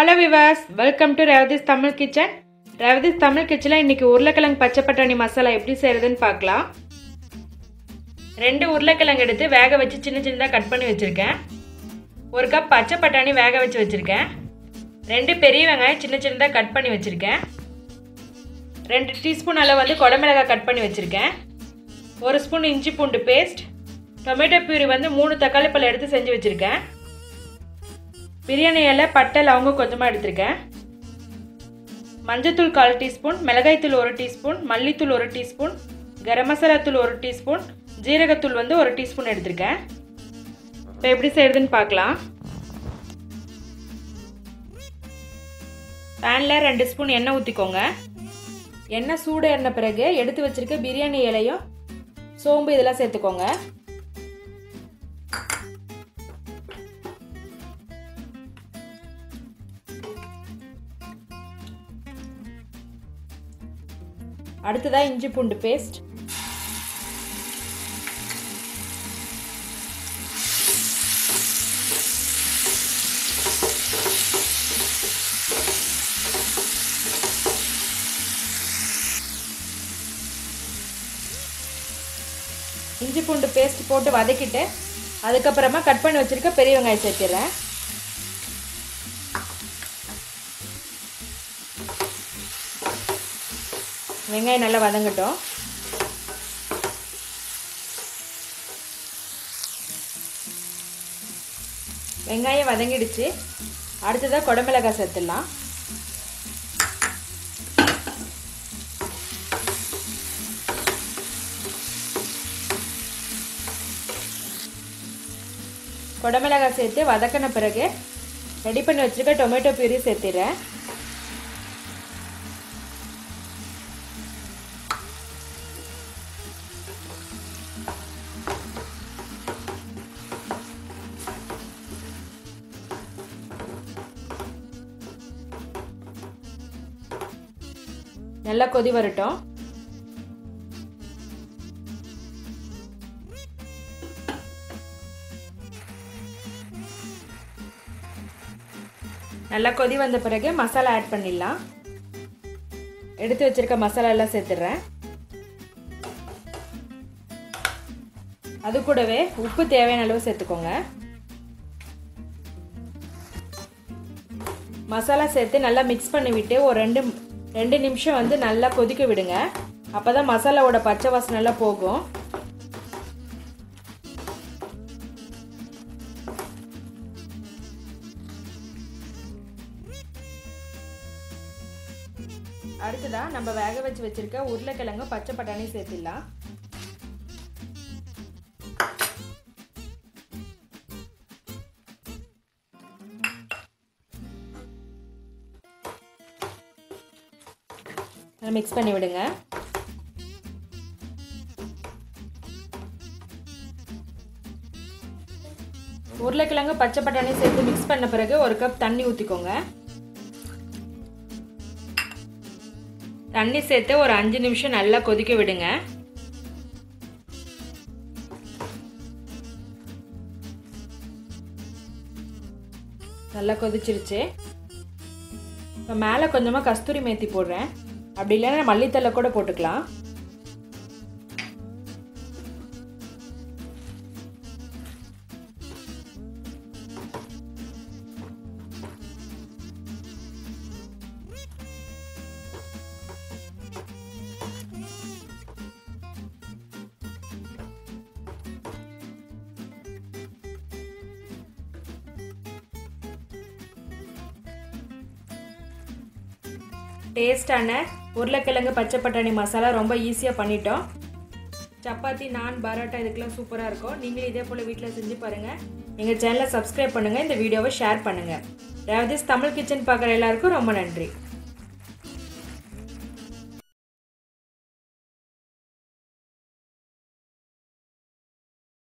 Hello viewers, welcome to Revadis Tamil Kitchen. Revadis Tamil Kitchen இன்னைக்கு உருளைக்கிழங்கு பச்சை பட்டாணி மசாலா எப்படி செய்யறதுன்னு பார்க்கலாம். 2 உருளைக்கிழங்கு எடுத்து வேக வச்சு சின்ன சின்னதா கட் பண்ணி வச்சிருக்கேன். 1 கப் பச்சை பட்டாணி வேக வச்சு வச்சிருக்கேன். 2 பெரிய வெங்காயம் சின்ன சின்னதா கட் பண்ணி வச்சிருக்கேன். 2 டீஸ்பூன் அளவு வந்து கொடமிளகாய் கட் பண்ணி வச்சிருக்கேன். 1 ஸ்பூன் இஞ்சி பூண்டு பேஸ்ட், டொமேட்டோ பியூரி வந்து 3 தக்காளி பழம் எடுத்து செஞ்சு வச்சிருக்கேன். பிரியாணி இலை பட்டை லவங்கம் கொஞ்சமா எடுத்துர்க்கேன். மஞ்சள் தூள் 1/4 டீஸ்பூன், மிளகாய் தூள் 1 டீஸ்பூன், மல்லி தூள் 1 டீஸ்பூன், கரம் மசாலா தூள் 1 டீஸ்பூன், ஜீரகத்தூள் வந்து 1 டீஸ்பூன் எடுத்துர்க்கேன். இப்போ எப்படி செய்யறதுன்னு பார்க்கலாம். பேன்ல 2 ஸ்பூன் எண்ணெய் ஊத்திக்கோங்க. எண்ணெய் சூடு ஏறின பிறகு எடுத்து வச்சிருக்க பிரியாணி இலையும் சோம்பு இதெல்லாம் சேர்த்துக்கோங்க. அடுத்ததா இஞ்சி பூண்டு பேஸ்ட், இஞ்சி பூண்டு பேஸ்ட் போட்டு வதக்கிட்டு அதுக்கப்புறமா கட் பண்ணி வச்சிருக்க பெரிய வெங்காயம் சேர்த்துறேன். வெங்காயம் நல்லா வதங்கட்டும். வெங்காயம் வதங்கிடுச்சு. அடுத்ததாக கொடமிளகாய் சேர்த்துடலாம். கொடமிளகாய் சேர்த்து வதக்கின பிறகு ரெடி பண்ணி வச்சிருக்க டொமேட்டோ பியூரி சேர்த்துறேன். நல்லா கொதி வரட்டும். நல்லா கொதி வந்த பிறகு மசாலா ஆட் பண்ணிடலாம். எடுத்து வச்சிருக்க மசாலா எல்லாம் சேர்த்துறேன். அது கூடவே உப்பு தேவையான அளவு சேர்த்துக்கோங்க. மசாலா சேர்த்து நல்லா மிக்ஸ் பண்ணி விட்டு ஒரு 2 நிமிஷம் வந்து நல்லா கொதிக்க விடுங்க. அப்பதான் மசாலாவோட பச்சை வாசனை எல்லாம் போகும். அடுத்ததா நம்ம வேக வச்சு வச்சிருக்க உருளைக்கிழங்கு பச்சை பட்டாணி சேர்த்துடலாம். மிக்ஸ் பண்ணி விடுங்க. உருளைக்கிழங்கு பச்சை பட்டாணி சேர்த்து மிக்ஸ் பண்ண பிறகு 1 கப் தண்ணி ஊத்திக்கோங்க. தண்ணி சேர்த்து ஒரு 5 நிமிஷம் நல்லா கொதிக்க விடுங்க. நல்லா கொதிச்சிருச்சு. இப்போ மேலே கொஞ்சமாக கஸ்தூரி மேத்தி போடுறேன். அப்படி இல்லைன்னா மல்லித்தலை கூட போட்டுக்கலாம். டேஸ்டான உருளைக்கிழங்கு பச்சை பட்டாணி மசாலா ரொம்ப ஈஸியாக பண்ணிட்டோம். சப்பாத்தி, நான், பரோட்டா இதுக்கெல்லாம் சூப்பராக இருக்கும். நீங்களும் இதே போல் வீட்டில் செஞ்சு பாருங்கள். எங்கள் சேனலை சப்ஸ்கிரைப் பண்ணுங்கள். இந்த வீடியோவை ஷேர் பண்ணுங்கள். ரேவதிஸ் தமிழ் கிச்சன் பார்க்குற எல்லாருக்கும் ரொம்ப நன்றி.